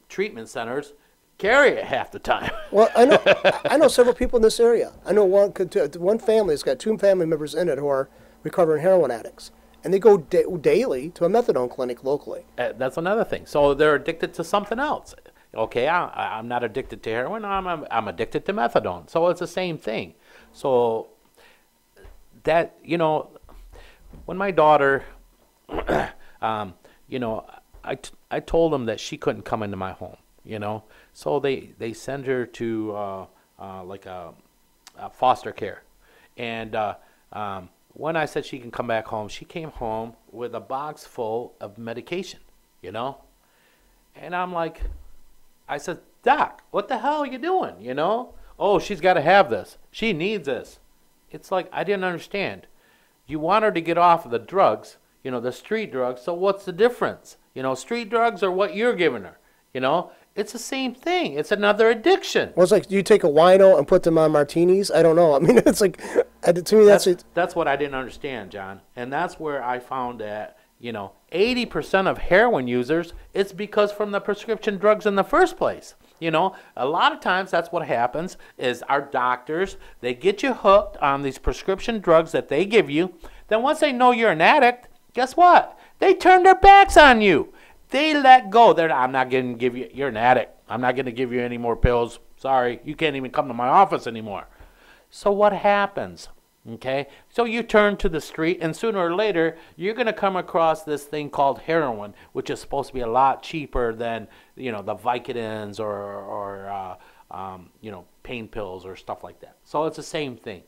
treatment centers carry it half the time. Well, I know several people in this area. I know one family has got 2 family members in it who are recovering heroin addicts, and they go daily to a methadone clinic locally. That's another thing. So they're addicted to something else. Okay, I'm not addicted to heroin. I'm addicted to methadone. So it's the same thing. So that when my daughter, I told them that she couldn't come into my home. So they send her to like a foster care, and when I said she can come back home, she came home with a box full of medication, and I'm like, I said, Doc, what the hell are you doing? Oh, she's got to have this. She needs this. It's like, I didn't understand. You want her to get off of the drugs, the street drugs. So what's the difference? Street drugs are what you're giving her, It's the same thing. It's another addiction. Well, it's like, do you take a wino and put them on martinis? I don't know. I mean, it's like, to me, that's it. That's what I didn't understand, John. And that's where I found that, 80% of heroin users, it's because from the prescription drugs in the first place. A lot of times that's what happens is our doctors, they get you hooked on these prescription drugs that they give you. Then once they know you're an addict, guess what? They turn their backs on you. They let go. I'm not going to give you, you're an addict. I'm not going to give you any more pills. Sorry, you can't even come to my office anymore. So what happens? Okay, so you turn to the street, and sooner or later, you're going to come across this thing called heroin, which is supposed to be a lot cheaper than, the Vicodins or pain pills or stuff like that. So it's the same thing.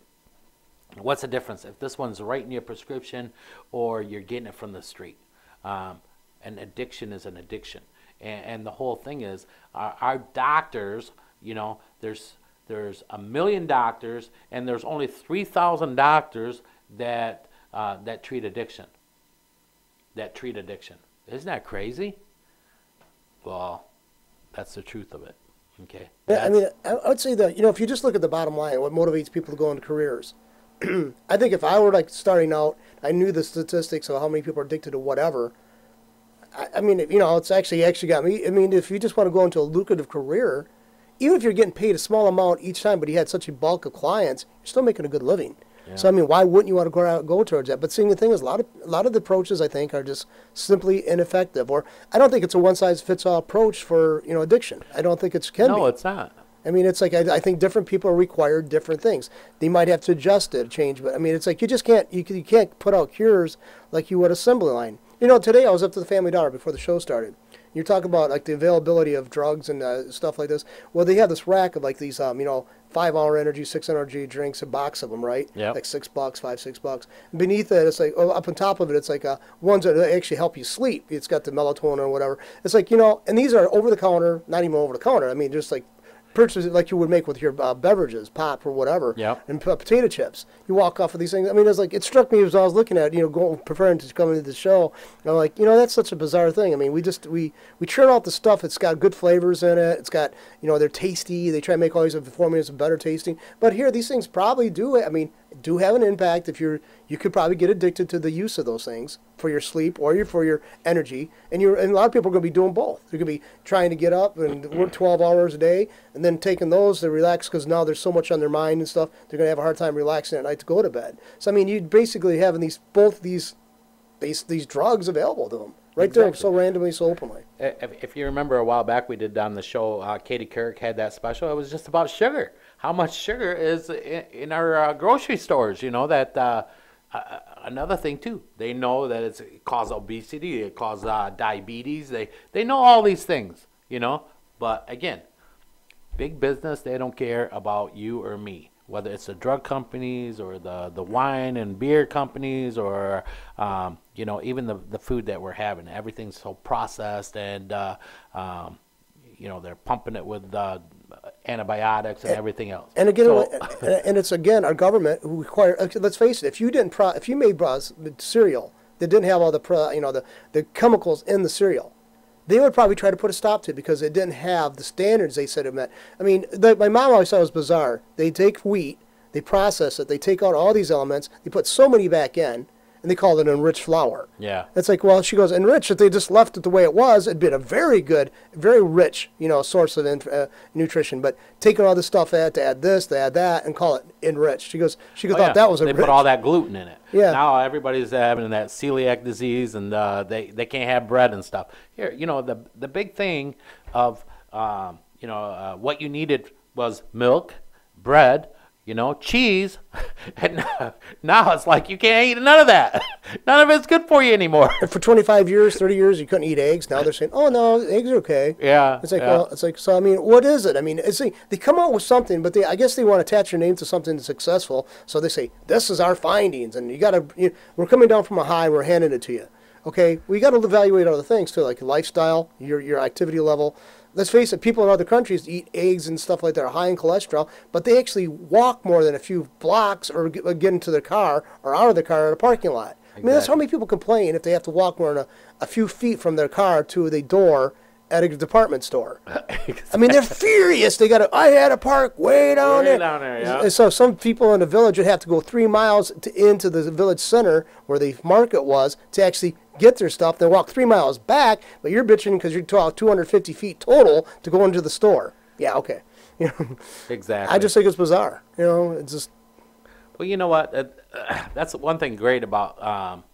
What's the difference if this one's right in your prescription or you're getting it from the street? An addiction is an addiction. And the whole thing is our doctors, there's 1 million doctors, and there's only 3,000 doctors that treat addiction. Isn't that crazy? Well, that's the truth of it. Okay. Yeah, I mean, I would say that, if you just look at the bottom line, what motivates people to go into careers. I think if I were like starting out, I knew the statistics of how many people are addicted to whatever. I mean, it's actually got me. I mean, if you just want to go into a lucrative career, even if you're getting paid a small amount each time, but you had such a bulk of clients, you're still making a good living. Yeah. So I mean, why wouldn't you want to go towards that? But seeing the thing is, a lot of the approaches I think are just simply ineffective, or I don't think it's a one size fits all approach for addiction. I don't think it can be. No, it's not. I mean, it's like I think different people are required different things. They might have to adjust it, change, but I mean, it's like you just can't put out cures like you would assembly line. Today I was up to the Family Dollar before the show started. You're talking about like the availability of drugs and stuff like this. Well, they have this rack of like these 5-hour energy, 6 energy drinks, a box of them, right? Yeah. Like $6, $6. Beneath it, it's like up on top of it, it's like ones that actually help you sleep. It's got the melatonin or whatever. It's like and these are over the counter, not even over the counter. I mean, just like purchase it like you would make with your beverages, pop or whatever, yep. And potato chips. You walk off of these things. I mean, it struck me as I was looking at, preparing to come into the show. I'm like, that's such a bizarre thing. I mean, we churn out the stuff. It's got good flavors in it. It's got, they're tasty. They try to make all these formulas better tasting. But here, these things probably do have an impact. If you could probably get addicted to the use of those things for your sleep or for your energy. And a lot of people are going to be doing both. They're going to be trying to get up and work 12 hours a day and then taking those to relax because now there's so much on their mind and stuff. They're going to have a hard time relaxing at night to go to bed. So, I mean, you're basically having both these drugs available to them. Right. Exactly. There, so randomly, so openly. If you remember a while back, we did on the show, Katie Couric had that special. It was just about sugar. How much sugar is in our grocery stores? Another thing, too. They know that it causes obesity. It causes diabetes. They know all these things, But, again, big business, they don't care about you or me. Whether it's the drug companies or the wine and beer companies or, even the food that we're having. Everything's so processed and, they're pumping it with antibiotics and everything else. And again, and it's again our government who require. Let's face it. If you made cereal that didn't have all the chemicals in the cereal, they would probably try to put a stop to it because it didn't have the standards they said it met. I mean, my mom always thought it was bizarre. They take wheat, they process it, they take out all these elements, they put so many back in, and they call it enriched flour. Yeah. It's like, well, she goes, enriched, if they just left it the way it was, it'd been a very good, very rich, source of nutrition. But taking all this stuff, to add this, to add that, and call it enriched. She thought that was They put all that gluten in it. Yeah. Now everybody's having that celiac disease, and they can't have bread and stuff. Here, the big thing of, what you needed was milk, bread, cheese, and now it's like you can't eat none of that. None of it's good for you anymore. And for 25 years, 30 years, you couldn't eat eggs. Now they're saying, oh, no, eggs are okay. Yeah. It's like, well, so, I mean, what is it? I mean, they come out with something, but I guess they want to attach your name to something that's successful. So they say, this is our findings, and we're coming down from a high, we're handing it to you. Okay, we got to evaluate other things, too, like lifestyle, your activity level. Let's face it, people in other countries eat eggs and stuff like that are high in cholesterol, but they actually walk more than a few blocks or get into their car or out of their car at a parking lot. Exactly. I mean, that's how many people complain if they have to walk more than a few feet from their car to the door at a department store. I mean, they're furious. I had to park way down there. Down there, yeah. And so some people in the village would have to go 3 miles into the village center where the market was to actually get their stuff. They walk 3 miles back, but you're bitching because you're 250 feet total to go into the store. Yeah, okay. Exactly. I just think it's bizarre. It's just. Well, you know what? That's one thing great about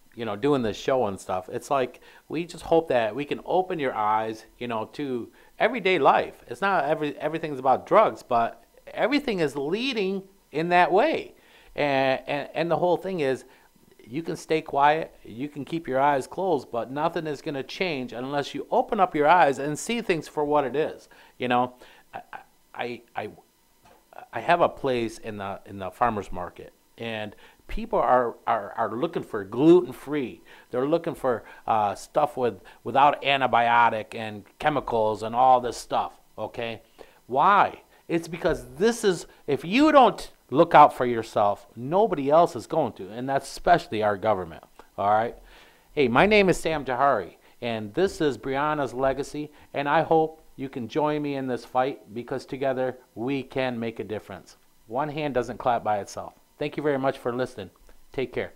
doing this show and stuff. It's like we just hope that we can open your eyes, to everyday life. It's not everything's about drugs, but everything is leading in that way. And the whole thing is, you can stay quiet, you can keep your eyes closed, but nothing is going to change unless you open up your eyes and see things for what it is. I have a place in the farmers market, and people are looking for gluten-free. They're looking for stuff without antibiotic and chemicals and all this stuff, okay? Why? It's because if you don't look out for yourself, nobody else is going to, and that's especially our government, all right? Hey, my name is Sam Jahari, and this is Briona's Legacy, and I hope you can join me in this fight because together we can make a difference. One hand doesn't clap by itself. Thank you very much for listening. Take care.